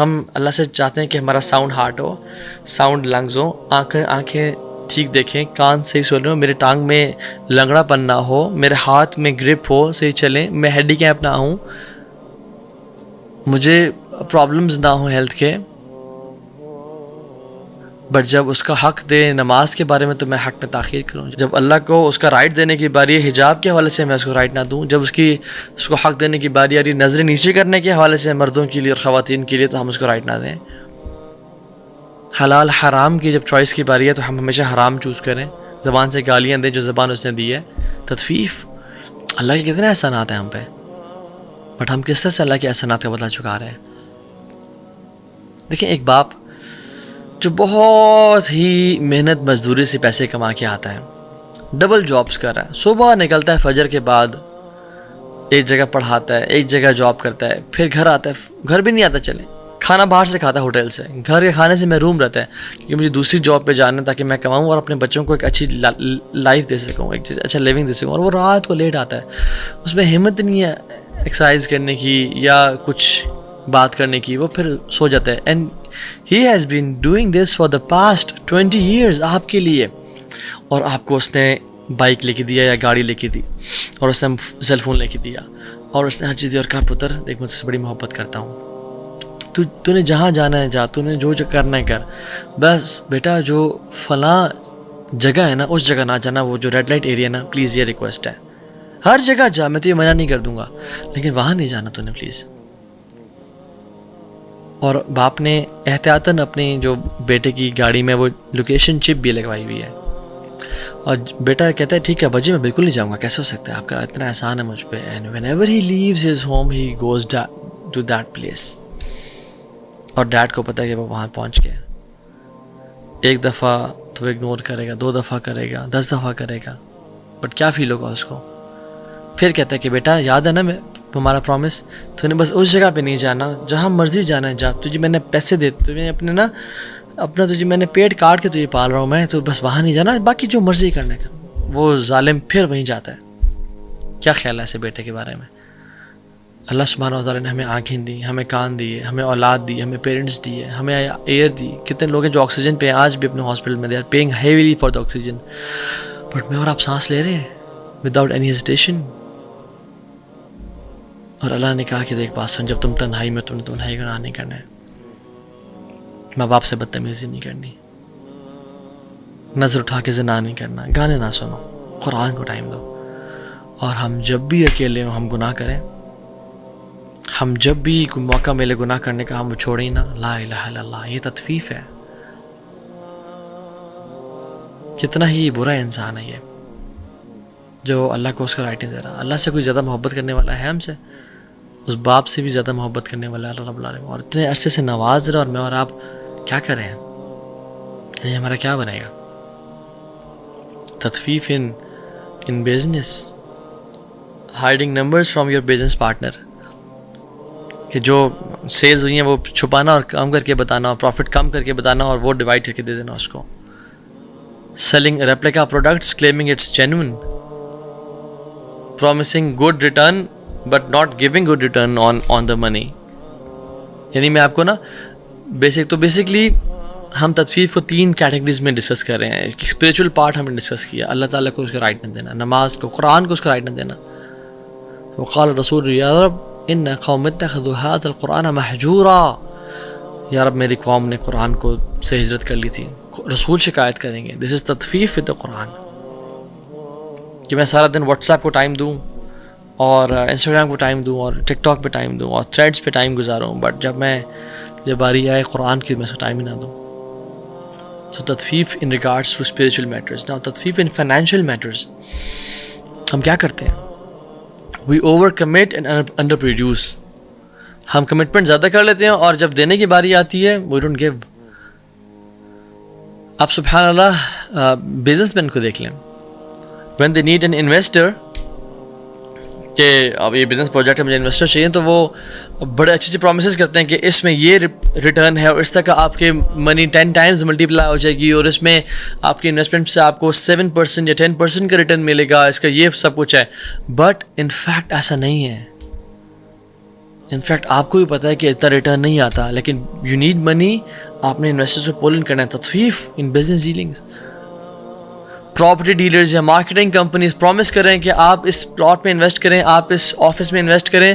ہم اللہ سے چاہتے ہیں کہ ہمارا ساؤنڈ ہارٹ ہو, ساؤنڈ لنگز ہو, آنکھیں ٹھیک دیکھیں, کان صحیح سن رہے ہو, میرے ٹانگ میں لنگڑا پن نہ ہو, میرے ہاتھ میں گرپ ہو, صحیح چلیں, میں ہینڈی کیپ نہ ہوں, مجھے پرابلمز نہ ہوں ہیلتھ کے. بٹ جب اس کا حق دے نماز کے بارے میں تو میں حق میں تاخیر کروں. جب اللہ کو اس کا رائٹ دینے کی باری ہے حجاب کے حوالے سے میں اس کو رائٹ نہ دوں. جب اس کو حق دینے کی باری آ رہی نظریں نیچے کرنے کے حوالے سے مردوں کے لیے اور خواتین کے لیے تو ہم اس کو رائٹ نہ دیں. حلال حرام کی جب چوائس کی باری ہے تو ہم ہمیشہ حرام چوز کریں, زبان سے گالیاں دیں جو زبان اس نے دی ہے. تطفیف, اللہ کے کتنے احسانات ہیں ہم پہ, بٹ ہم کس طرح سے اللہ کے احسانات کا بدلہ چکا رہے ہیں. دیکھیں ایک باپ جو بہت ہی محنت مزدوری سے پیسے کما کے آتا ہے, ڈبل جابس کر رہا ہے, صبح نکلتا ہے فجر کے بعد ایک جگہ پڑھاتا ہے, ایک جگہ جاب کرتا ہے, پھر گھر آتا ہے, گھر بھی نہیں آتا, چلے کھانا باہر سے کھاتا ہے ہوٹل سے, گھر کے کھانے سے محروم رہتا ہے کہ مجھے دوسری جاب پہ جانا ہے تاکہ میں کماؤں اور اپنے بچوں کو ایک اچھی لائف دے سکوں, ایک اچھا لیونگ دے سکوں. اور وہ رات کو لیٹ آتا ہے, اس میں ہمت نہیں ہے ایکسرسائز کرنے کی یا کچھ بات کرنے کی, وہ پھر سو جاتا ہے. And he has been doing this for the past 20 years آپ کے لیے, اور آپ کو اس نے بائک لے کے دیا یا گاڑی لے کے دی, اور اس نے سیل فون لے کے دیا, اور اس نے ہر چیز دی, اور کہا پتر دیکھ مجھ سے بڑی محبت کرتا ہوں, تو نے جہاں جانا ہے جا, تو نے جو کرنا ہے کر, بس بیٹا جو فلاں جگہ ہے نا اس جگہ نہ جانا, وہ جو ریڈ لائٹ ایریا نا پلیز, یہ ریکویسٹ ہے. ہر جگہ جا, میں تو یہ منع نہیں کر دوں گا, لیکن وہاں نہیں جانا تو نے پلیز. اور باپ نے احتیاطاً اپنی جو بیٹے کی گاڑی میں وہ لوکیشن چپ بھی لگوائی ہوئی ہے, اور بیٹا کہتا ہے ٹھیک ہے بجی میں بالکل نہیں جاؤں گا, کیسے ہو سکتا ہے, آپ کا اتنا احسان ہے مجھ پہ. And whenever he leaves his home he goes to that place. اور ڈیڈ کو پتہ ہے کہ وہ وہاں پہنچ گیا. ایک دفعہ تو اگنور کرے گا, 2 دفعہ کرے گا, 10 دفعہ کرے گا, بٹ کیا فیل ہوگا اس کو. پھر کہتا ہے کہ بیٹا یاد ہے نا میں ہمارا پرومس, تو نے بس اس جگہ پہ نہیں جانا جہاں مرضی جانا ہے جا, تجھے میں نے پیسے دے, تجھے اپنے نا اپنا تجھے میں نے پیٹ کاٹ کے تجھے پال رہا ہوں میں, تو بس وہاں نہیں جانا, باقی جو مرضی کرنے کا. وہ ظالم پھر وہیں جاتا ہے. کیا خیال ہے ایسے بیٹے کے بارے میں؟ اللہ سبحانہ و تعالیٰ نے ہمیں آنکھیں دی, ہمیں کان دیے, ہمیں اولاد دی, ہمیں پیرنٹس دیے, ہمیں ایئر دی. کتنے لوگ ہیں جو آکسیجن پہ ہیں آج بھی اپنے ہاسپٹل میں, they are paying heavily for the oxygen, but میں اور آپ سانس لے رہے ہیں وداؤٹ اینی ہیزیٹیشن. اور اللہ نے کہا کہ دیکھ بات سن, جب تم تنہائی میں, تم نے تنہائی گناہ نہیں کرنا ہے, ماں باپ سے بدتمیزی نہیں کرنی, نظر اٹھا کے زنا نہیں کرنا, گانے نہ سنو, قرآن کو ٹائم دو. اور ہم جب بھی اکیلے ہوں ہم گناہ کریں, ہم جب بھی کوئی موقع ملے گناہ کرنے کا ہم وہ چھوڑیں نا. لا الہ الا اللہ, یہ تطفیف ہے. کتنا ہی برا انسان ہے یہ جو اللہ کو اس کا رائٹ نہیں دے رہا. اللہ سے کوئی زیادہ محبت کرنے والا ہے ہم سے, اس باپ سے بھی زیادہ محبت کرنے والا ہے اللہ رب العالمین, اور اتنے عرصے سے نواز رہا, اور میں اور آپ کیا کر رہے ہیں, یہ ہمارا کیا بنے گا. تطفیف in business, hiding numbers from your business partner, کہ جو سیلز ہوئی ہیں وہ چھپانا اور کم کر کے بتانا, اور پروفٹ کم کر کے بتانا, اور وہ ڈیوائڈ کر کے دے دینا اس کو. Selling replica products claiming it's genuine, promising good return but not giving good return on the money. یعنی میں آپ کو نا بیسکلی ہم تطفیف کو 3 کیٹیگریز میں ڈسکس کر رہے ہیں. ایک اسپریچول پارٹ ہم نے ڈسکس کیا, اللہ تعالیٰ کو اس کا رائٹ نہ دینا, نماز کو, قرآن کو اس کا رائٹ نہ دینا. وقال رسول یا رب ان قوم اتخذوا هذا القرآن مہجورا, یا رب میری قوم نے قرآن کو سے ہجرت کر لی تھی. رسول شکایت کریں گے. دس از تطفیف ود دا قرآن, کہ میں سارا دن واٹس ایپ کو ٹائم دوں, اور انسٹاگرام کو ٹائم دوں, اور ٹک ٹاک پہ ٹائم دوں, اور تھریڈس پہ ٹائم گزاروں, بٹ جب باری آئے قرآن کی میں اس کو ٹائم ہی نہ دوں. So تطفیف in regards to spiritual matters. Now تطفیف in financial matters, ہم کیا کرتے ہیں, we over commit and under produce. ہم کمٹمنٹ زیادہ کر لیتے ہیں, اور جب دینے کی باری آتی ہے we don't give. آپ سبحان اللہ بزنس مین کو دیکھ لیں, when they need an investor, کہ اب یہ بزنس پروجیکٹ ہے مجھے انویسٹر چاہیے, تو وہ بڑے اچھے پرومسز کرتے ہیں کہ اس میں یہ ریٹرن ہے, اور اس طرح کا آپ کے منی 10 times ملٹیپلائی ہو جائے گی, اور اس میں آپ کی انویسٹمنٹ سے آپ کو 7% یا 10% کا ریٹرن ملے گا, اس کا یہ سب کچھ ہے. بٹ ان فیکٹ ایسا نہیں ہے. انفیکٹ آپ کو بھی پتہ ہے کہ اتنا ریٹرن نہیں آتا, لیکن یو نیڈ منی, آپ نے انویسٹرز کو پول ان کرنا ہے. تطفیف in business dealings. Property dealers یا مارکیٹنگ کمپنیز پرومس کریں کہ آپ اس پلاٹ میں انویسٹ کریں, آپ اس آفس میں انویسٹ کریں,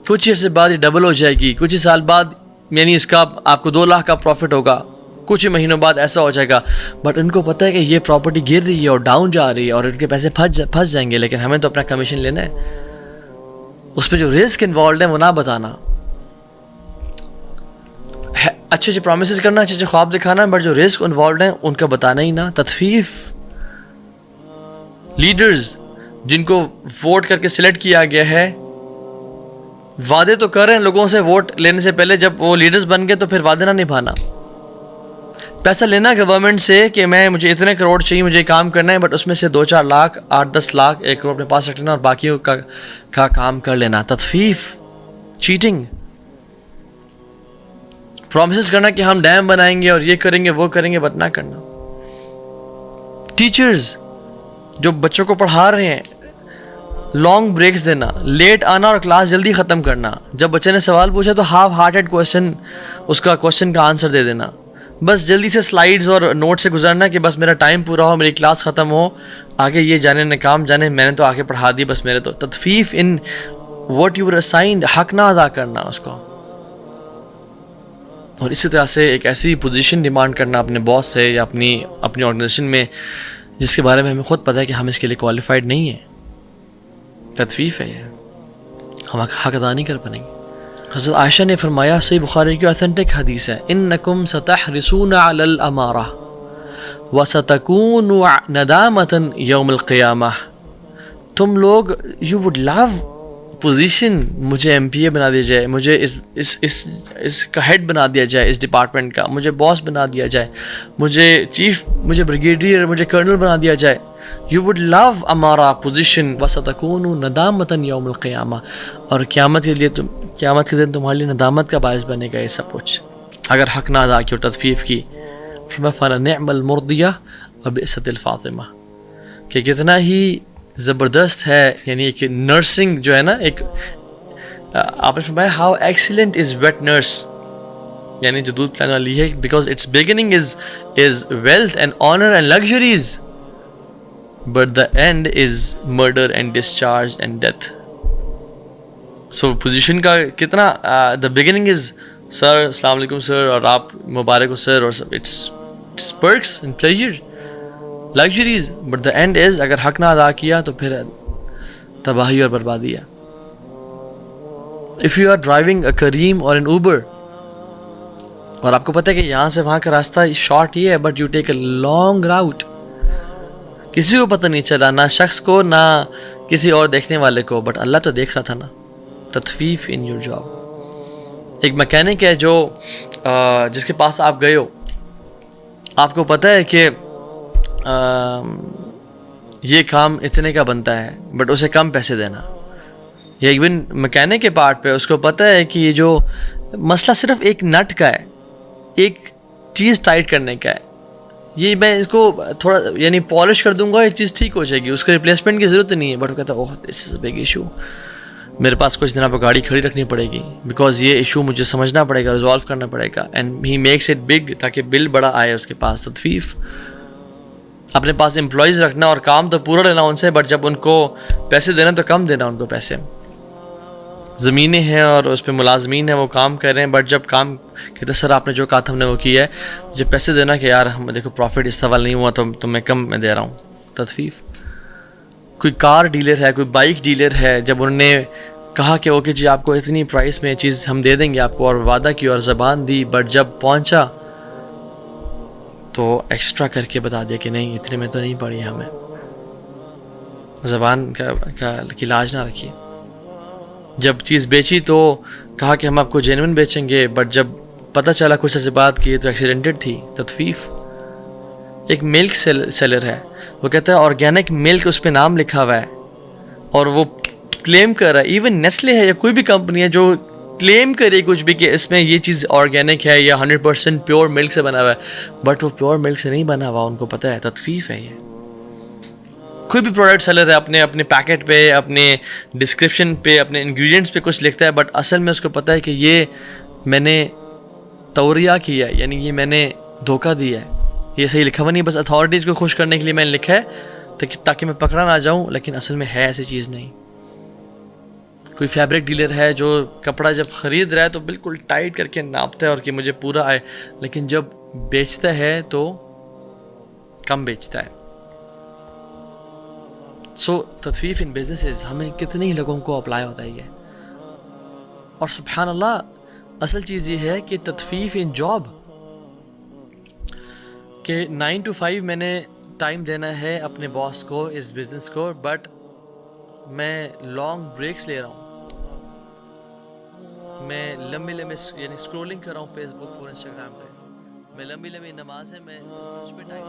کچھ عرصے بعد یہ ڈبل ہو جائے گی, کچھ ہی سال بعد یعنی اس کا آپ کو 2 لاکھ کا پروفٹ ہوگا, کچھ ہی مہینوں بعد ایسا ہو جائے گا. بٹ ان کو پتہ ہے کہ یہ پراپرٹی گر رہی ہے اور ڈاؤن جا رہی ہے اور ان کے پیسے پھنس جائیں گے, لیکن ہمیں تو اپنا کمیشن لینا ہے. اس پہ جو رسک انوالوڈ ہے وہ نہ بتانا, اچھے اچھے پرومسز کرنا, اچھے اچھے خواب دکھانا, بٹ جو رسک انوالوڈ ہیں ان کا بتانا ہی نہ. تطفیف. لیڈرز جن کو ووٹ کر کے سلیکٹ کیا گیا ہے, وعدے تو کر رہے ہیں لوگوں سے ووٹ لینے سے پہلے, جب وہ لیڈرز بن گئے تو پھر وعدے نہ نبھانا. پیسہ لینا گورنمنٹ سے کہ مجھے اتنے کروڑ چاہیے, مجھے کام کرنا ہے, بٹ اس میں سے 2-4 لاکھ 8-10 لاکھ 1 کروڑ اپنے پاس رکھ لینا اور باقیوں کا کام کر لینا. تطفیف. چیٹنگ. پرومسز کرنا کہ ہم ڈیم بنائیں گے اور یہ کریں گے وہ کریں گے, بٹ نہ کرنا. ٹیچرز جو بچوں کو پڑھا رہے ہیں, لانگ بریکس دینا, لیٹ آنا اور کلاس جلدی ختم کرنا. جب بچے نے سوال پوچھا تو ہاف ہارٹیڈ اس کا کوشچن کا آنسر دے دینا, بس جلدی سے سلائیڈز اور نوٹ سے گزرنا کہ بس میرا ٹائم پورا ہو, میری کلاس ختم ہو, آگے یہ جانے نہ کام جانے, میں نے تو آگے پڑھا دی بس میرے تو. تطفیف in what you were assigned, حق نہ ادا کرنا اس کو. اور اسی طرح سے ایک ایسی پوزیشن ڈیمانڈ کرنا اپنے باس سے یا اپنی آرگنائزیشن میں جس کے بارے میں ہمیں خود پتہ ہے کہ ہم اس کے لیے کوالیفائڈ نہیں ہیں. تطفیف ہے یہ, ہم حق ادا نہیں کر پائیں گے. حضرت عائشہ نے فرمایا, صحیح بخاری کی اوتھینٹک حدیث ہے, انکم ستحرسون علی الامارہ وستکون ندامۃ یوم القیامہ. تم لوگ یو وڈ لو پوزیشن, مجھے ایم پی اے بنا دیا جائے, مجھے اس کا ہیڈ بنا دیا جائے, اس ڈپارٹمنٹ کا مجھے باس بنا دیا جائے, مجھے چیف, مجھے بریگیڈیئر, مجھے کرنل بنا دیا جائے. یو وڈ لو ہمارا پوزیشن وستکون ندامۃ یوم القیامہ, اور قیامت کے دن تمہارے لیے ندامت کا باعث بنے گا یہ سب کچھ اگر حق نہ ادا کی اور تطفیف کی. فنعم المرضیہ وبئست الفاطمہ, کہ کتنا ہی زبردست ہے, یعنی ایک نرسنگ جو ہے نا, ایک آپ نے فرمایا how excellent is wet nurse, یعنی جو دودھ پلانے والی ہے, because its beginning is wealth and honour and luxuries, but the end is murder and discharge and death. So position کا کتنا, دا بگننگ از سر, السلام علیکم سر, اور آپ مبارک ہو سر, اور سب it's perks and pleasure, luxuries, but the end is اگر حق نہ ادا کیا تو پھر تباہی اور بربادی ہے. If you are driving a Careem اور ان اوبر, اور آپ کو پتہ ہے کہ یہاں سے وہاں کا راستہ شارٹ ہی ہے, but you take a long route, کسی کو پتہ نہیں چلا, نہ شخص کو نہ کسی اور دیکھنے والے کو, بٹ اللہ تو دیکھ رہا تھا نا. تطفیف ان یور جاب. ایک میکینک ہے جو جس کے پاس آپ گئے ہو, آپ کو پتہ ہے کہ یہ کام اتنے کا بنتا ہے, بٹ اسے کم پیسے دینا. یا ایون میکینک کے پارٹ پہ اس کو پتہ ہے کہ یہ جو مسئلہ صرف ایک نٹ کا ہے, ایک چیز ٹائٹ کرنے کا ہے, یہ میں اس کو تھوڑا یعنی پالش کر دوں گا, یہ چیز ٹھیک ہو جائے گی, اس کے ریپلیسمنٹ کی ضرورت نہیں ہے. بٹ وہ کہتا ہے اوہ دس از اے بگ ایشو, میرے پاس کچھ دنوں پہ گاڑی کھڑی رکھنی پڑے گی, بیکاز یہ ایشو مجھے سمجھنا پڑے گا, ریزالو کرنا پڑے گا, and he makes it big تاکہ بل بڑا آئے اس کے پاس. تطفیف. اپنے پاس امپلائیز رکھنا اور کام تو پورا لینا ان سے, بٹ جب ان کو پیسے دینا تو کم دینا ان کو پیسے. زمینیں ہیں اور اس پہ ملازمین ہیں, وہ کام کر رہے ہیں, بٹ جب کام کہتے سر آپ نے جو کہا تھا ہم نے وہ کیا ہے, جب پیسے دینا کہ یار ہم دیکھو پروفٹ اس سوال نہیں ہوا تو میں کم میں دے رہا ہوں. تطفیف. کوئی کار ڈیلر ہے, کوئی بائک ڈیلر ہے, جب انہوں نے کہا کہ اوکے جی آپ کو اتنی پرائس میں یہ چیز ہم دے دیں گے آپ کو, اور وعدہ کی اور زبان دی, بٹ جب پہنچا تو ایکسٹرا کر کے بتا دیا کہ نہیں اتنے میں تو نہیں پڑی ہمیں. زبان کی لاج نہ رکھی. جب چیز بیچی تو کہا کہ ہم آپ کو جینوئن بیچیں گے, بٹ جب پتہ چلا کچھ ایسے بات کی تو ایکسیڈنٹڈ تھی. تطفیف. ایک ملک سیلر ہے, وہ کہتا ہے آرگینک ملک اس پہ نام لکھا ہوا ہے, اور وہ کلیم کر رہا ہے, ایون نیسلے ہے یا کوئی بھی کمپنی ہے جو کلیم کرے کچھ بھی کہ اس میں یہ چیز آرگینک ہے یا 100% پیور ملک سے بنا ہوا ہے, بٹ وہ پیور ملک سے نہیں بنا ہوا, ان کو پتہ ہے. تطفیف ہے یہ. کوئی بھی پروڈکٹ سیلر ہے اپنے پیکٹ پہ، اپنے ڈسکرپشن پہ، اپنے انگریڈینٹس پہ کچھ لکھتا ہے، بٹ اصل میں اس کو پتہ ہے کہ یہ میں نے توریہ کیا ہے، یعنی یہ میں نے دھوکہ دیا ہے، یہ صحیح لکھا ہوا نہیں، بس اتھارٹیز کو خوش کرنے کے لیے میں نے لکھا ہے تاکہ میں پکڑا نہ جاؤں، لیکن اصل میں ہے ایسی چیز نہیں. کوئی فیبرک ڈیلر ہے جو کپڑا جب خرید رہا ہے تو بالکل ٹائٹ کر کے ناپتا ہے اور کہ مجھے پورا آئے، لیکن جب بیچتا ہے تو کم بیچتا ہے. سو تطفیف ان بزنسز ہمیں کتنے ہی لوگوں کو اپلائی ہوتا ہے یہ. اور سبحان اللہ اصل چیز یہ ہے کہ تطفیف ان جاب کہ 9 to 5 میں نے ٹائم دینا ہے اپنے باس کو، اس بزنس کو، بٹ میں لانگ بریکس لے رہا ہوں، میں لمبی یعنی اسکرولنگ کر رہا ہوں فیس بک اور انسٹاگرام پہ، میں لمبی نمازیں میں اس پہ ٹائم